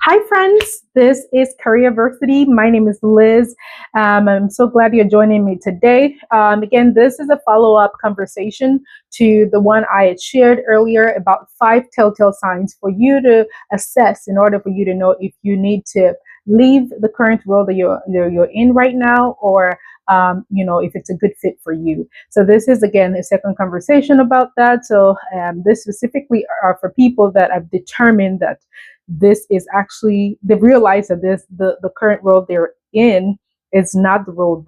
Hi, friends. This is Careerversity. My name is Liz. I'm so glad you're joining me today. Again, this is a follow-up conversation to the one I had shared earlier about 5 telltale signs for you to assess in order for you to know if you need to leave the current role that you're in right now, or if it's a good fit for you. So this is again a second conversation about that. So this specifically are for people that have determined that this is actually they've realized that the current role they're in is not the role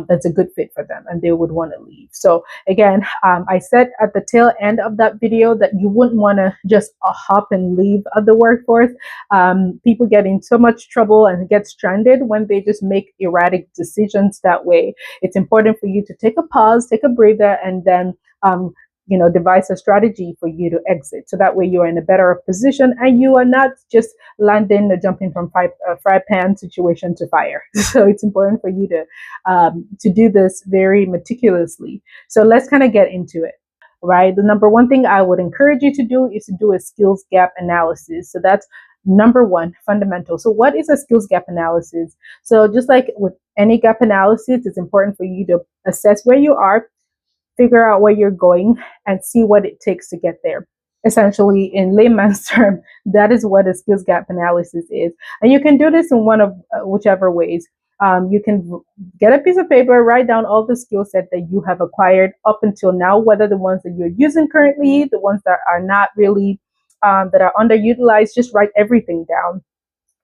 that's a good fit for them and they would want to leave. So again, I said at the tail end of that video that you wouldn't want to just hop and leave the workforce. People get in so much trouble and get stranded when they just make erratic decisions that way. It's important for you to take a pause, take a breather, and then devise a strategy for you to exit. So that way you are in a better position and you are not just landing or jumping from fry pan situation to fire. So it's important for you to do this very meticulously. So let's kind of get into it. Right. The number one thing I would encourage you to do is to do a skills gap analysis. So that's number one, fundamental. So what is a skills gap analysis? So just like with any gap analysis, it's important for you to assess where you are, figure out where you're going, and see what it takes to get there. Essentially, in layman's term, that is what a skills gap analysis is. And you can do this in one of whichever ways. You can get a piece of paper, write down all the skill set that you have acquired up until now, whether the ones that you're using currently, the ones that are not really, that are underutilized, just write everything down.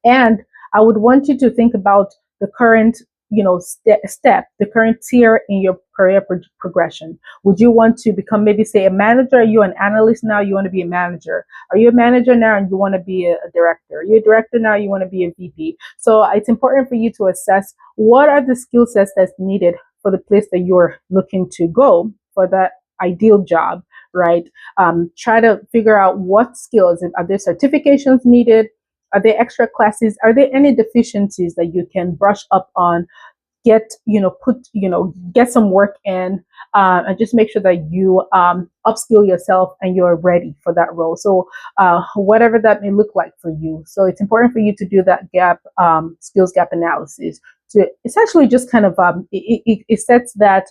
And I would want you to think about the current the current tier in your career progression. Would you want to become, maybe say, a manager? Are you an analyst now? You want to be a manager? Are you a manager now and you want to be a director? You're a director now, you want to be a VP? So it's important for you to assess what are the skill sets that's needed for the place that you're looking to go for that ideal job, right? Try to figure out what skills, are there certifications needed? Are there extra classes? Are there any deficiencies that you can brush up on? Get get some work in, and just make sure that you upskill yourself and you're ready for that role. So whatever that may look like for you. So it's important for you to do that skills gap analysis to essentially just kind of it sets that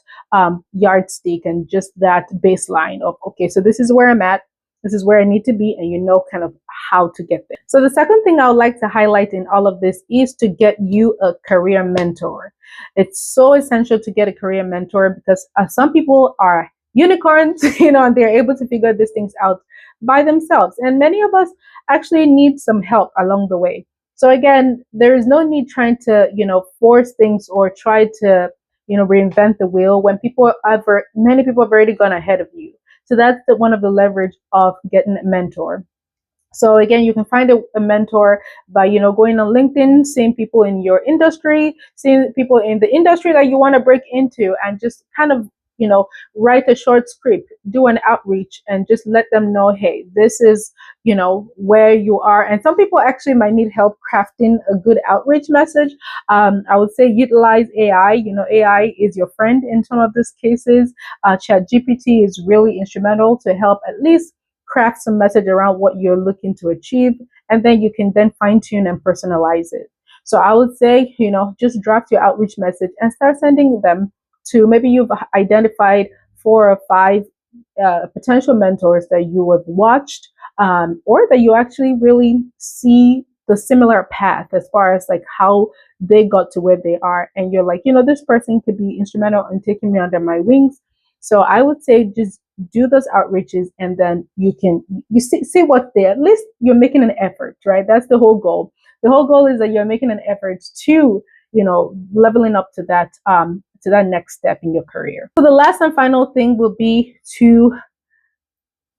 yardstick and just that baseline of, okay, so this is where I'm at. This is where I need to be, and you know kind of how to get there. So the second thing I would like to highlight in all of this is to get you a career mentor. It's so essential to get a career mentor because some people are unicorns, and they're able to figure these things out by themselves. And many of us actually need some help along the way. So again, there is no need trying to, force things or try to, reinvent the wheel when many people have already gone ahead of you. So that's one of the leverage of getting a mentor. So again, you can find a mentor by, going on LinkedIn, seeing people in your industry, seeing people in the industry that you want to break into, and just kind of, write a short script, do an outreach, and just let them know, hey, this is, where you are. And some people actually might need help crafting a good outreach message. I would say utilize AI. AI is your friend in some of these cases. ChatGPT is really instrumental to help at least craft some message around what you're looking to achieve, and then you can then fine tune and personalize it. So I would say, just draft your outreach message and start sending them to, maybe you've identified 4 or 5 potential mentors that you have watched, or that you actually really see the similar path as far as like how they got to where they are. And you're like, this person could be instrumental in taking me under my wings. So I would say just do those outreaches, and then you see what's there. At least you're making an effort, right? That's the whole goal. The whole goal is that you're making an effort to, leveling up to that next step in your career. So the last and final thing will be to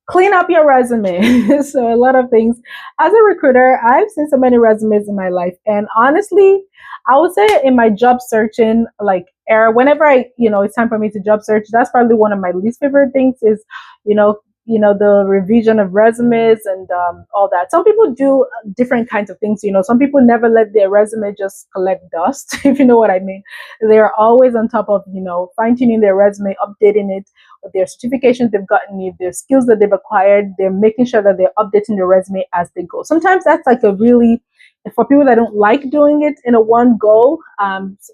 clean up your resume. So a lot of things. As a recruiter, I've seen so many resumes in my life, and honestly, I would say in my job searching era, whenever it's time for me to job search, that's probably one of my least favorite things is, the revision of resumes and all that. Some people do different kinds of things. Some people never let their resume just collect dust, if you know what I mean. They're always on top of, fine tuning their resume, updating it, their certifications they've gotten, if their skills that they've acquired, they're making sure that they're updating their resume as they go. Sometimes that's like a really, for people that don't like doing it in a one go,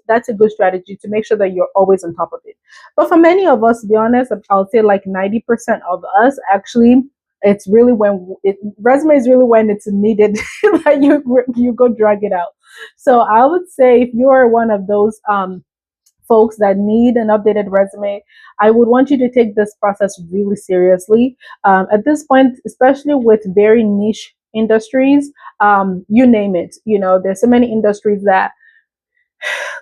that's a good strategy to make sure that you're always on top of it. But for many of us, to be honest, I'll say like 90% of us actually, it's really resume is really when it's needed that you go drag it out. So I would say if you are one of those folks that need an updated resume, I would want you to take this process really seriously. At this point, especially with very niche industries, you name it. There's so many industries that,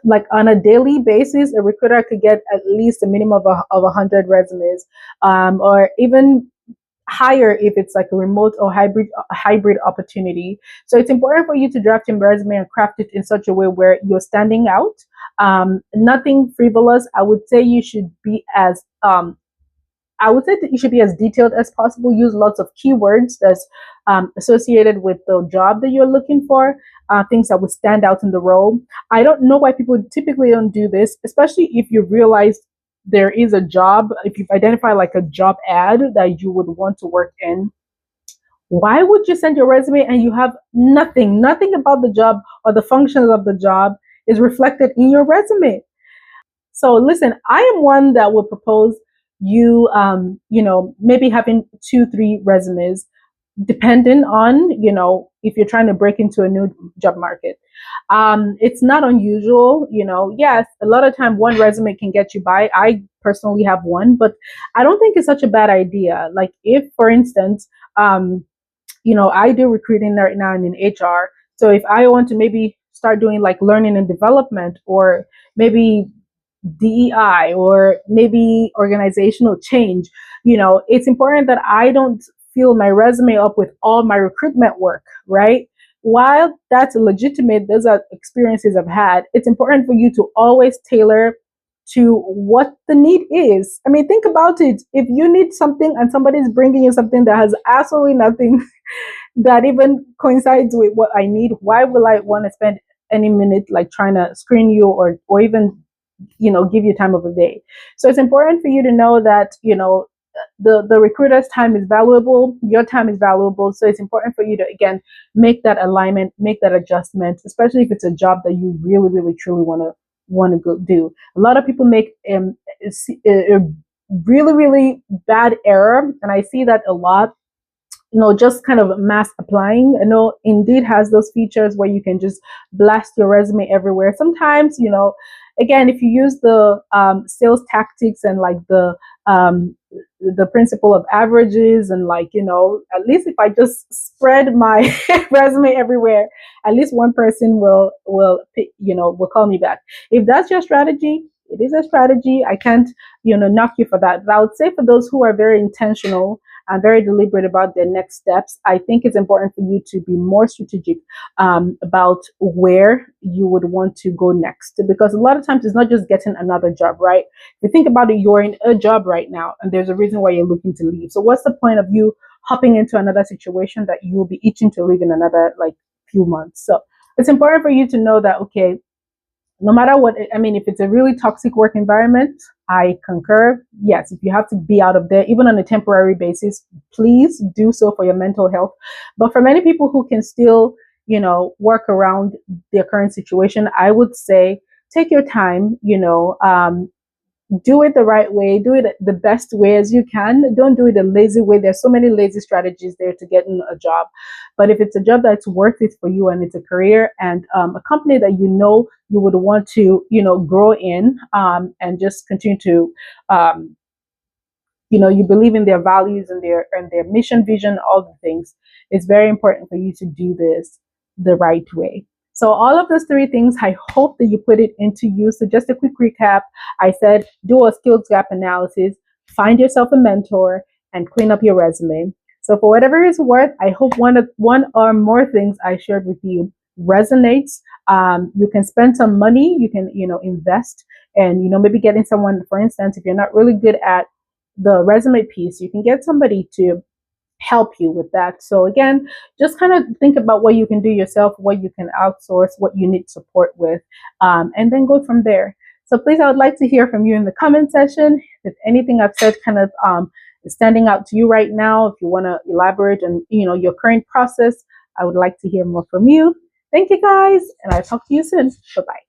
like on a daily basis, a recruiter could get at least a minimum of 100 resumes, or even higher if it's like a remote or hybrid opportunity. So it's important for you to draft your resume and craft it in such a way where you're standing out. Nothing frivolous. I would say you should be as detailed as possible. Use lots of keywords that's associated with the job that you're looking for, things that would stand out in the role. I don't know why people typically don't do this, especially if you realize there is a job, if you've identified like a job ad that you would want to work in. Why would you send your resume and you have nothing about the job or the functions of the job is reflected in your resume? So listen, I am one that would propose maybe having 2, 3 resumes, depending on, if you're trying to break into a new job market. It's not unusual, yes, a lot of time one resume can get you by. I personally have one, but I don't think it's such a bad idea. Like if, for instance, I do recruiting right now in HR. So if I want to maybe start doing like learning and development, or maybe DEI, or maybe organizational change, it's important that I don't fill my resume up with all my recruitment work, right? While that's legitimate, those are experiences I've had, it's important for you to always tailor to what the need is. I mean, think about it. If you need something and somebody's bringing you something that has absolutely nothing that even coincides with what I need, why will I want to spend any minute like trying to screen you, or even give you time of the day? So it's important for you to know that the recruiter's time is valuable, your time is valuable. So it's important for you to, again, make that alignment, make that adjustment, especially if it's a job that you really, really, truly want to go do. A lot of people make a really, really bad error, and I see that a lot. Just kind of mass applying. I know Indeed has those features where you can just blast your resume everywhere. Sometimes, again, if you use the sales tactics and like the principle of averages, and like, at least if I just spread my resume everywhere, at least one person will call me back. If that's your strategy, it is a strategy. I can't, knock you for that. But I would say for those who are very intentional and very deliberate about their next steps, I think it's important for you to be more strategic about where you would want to go next. Because a lot of times it's not just getting another job, right? If you think about it, you're in a job right now and there's a reason why you're looking to leave. So what's the point of you hopping into another situation that you will be itching to leave in another like few months? So it's important for you to know that, okay, no matter what, I mean, if it's a really toxic work environment, I concur. Yes, if you have to be out of there, even on a temporary basis, please do so for your mental health. But for many people who can still, work around their current situation, I would say take your time, do it the right way, do it the best way as you can. Don't do it a lazy way. There's so many lazy strategies there to get in a job. But if it's a job that's worth it for you and it's a career and a company that you would want to, grow in, and just continue to, you believe in their values and their mission, vision, all the things, it's very important for you to do this the right way. So all of those 3 things, I hope that you put it into use. So just a quick recap. I said, do a skills gap analysis, find yourself a mentor, and clean up your resume. So for whatever it's worth, I hope one or more things I shared with you resonates. You can spend some money, you can, invest, and, maybe getting someone, for instance, if you're not really good at the resume piece, you can get somebody to help you with that. So again, just kind of think about what you can do yourself, what you can outsource, what you need support with, and then go from there. So please, I would like to hear from you in the comment section. If anything I've said kind of is standing out to you right now, if you want to elaborate on your current process, I would like to hear more from you. Thank you guys, and I'll talk to you soon. Bye bye.